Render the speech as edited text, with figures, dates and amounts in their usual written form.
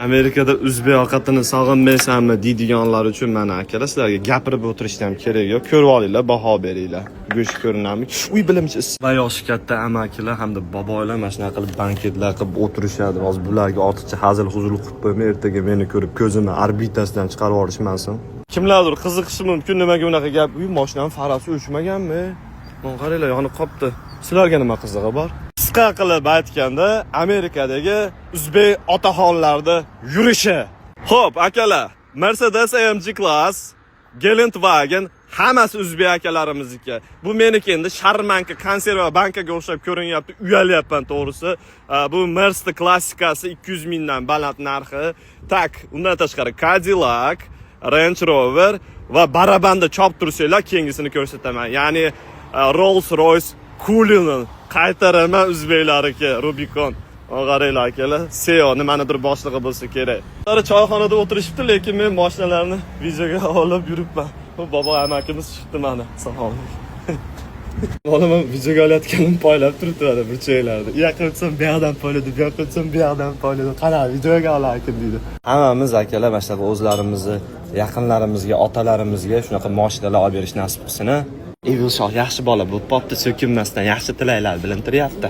Amerikada o'zbek ovqatini sog'inmaysanmi deydiganlar uchun mana akalar sizlarga gapirib o'tirishni ham kerak yo'q. Ko'rib olinglar, baho beringlar. Go'sht ko'rinami? Uy bilimchisiz. Va yoshi katta amakilar hamda bobolar mana shunaqa qilib banketlar qilib o'tirishadi. Hozir bularga ortiqcha hazil huzul qilib qo'ymay, ertaga meni ko'rib ko'zimni orbitasidan chiqarib yuborishmasin. Kimlardir qiziqishi mumkin, nimaga unaqa gap? Uy mashinam farasi o'chmaganmi? Mana qaranglar, yonib qopti. Sizlarga nima qizig'i bor? Qisqa qilib aytganda, Amerikadagi o'zbek otaxonlarda yurishi. Xo'p, akalar, Mercedes AMG Class, Geländewagen hammasi o'zbek akalarimizga. Bu meniki endi Sharmanka konserva bankaga o'xshab ko'rinyapti. Uyalyapman to'g'risi. Bu Mercedes klassikasi 200 mingdan baland narxi. Tak, undan tashqari Cadillac, Range Rover va barabanda chop tursanglar kengisini ko'rsataman. Ya'ni Rolls-Royce Cullinan qaytaraman o'zbeklarga Rubicon. Qaranglar akalar, CEO nimanidir boshlig'i bo'lsa kerak. Ular choyxonada o'tirishibdi, lekin men mashinalarni videoga olib yuribman. Bu bobo amakimiz chiqdi mana. Salom. Olaman videoga olayotganim poylab turibdi burchaklarda. U yoqqa o'tsam bu yoqdan poyladi, bu yoqqa o'tsam bu yoqdan poyladi. Qara videoga olaykin deydi. Hammamiz akalar mana shunaqa o'zlarimizni, yaqinlarimizga, otalarimizga shunaqa mashinalar olib berish nasib qilsin. Evilshoh yaxshi bola bo'lib qopti, so'kinmasdan yaxshi tilaklar bilan tiryapti.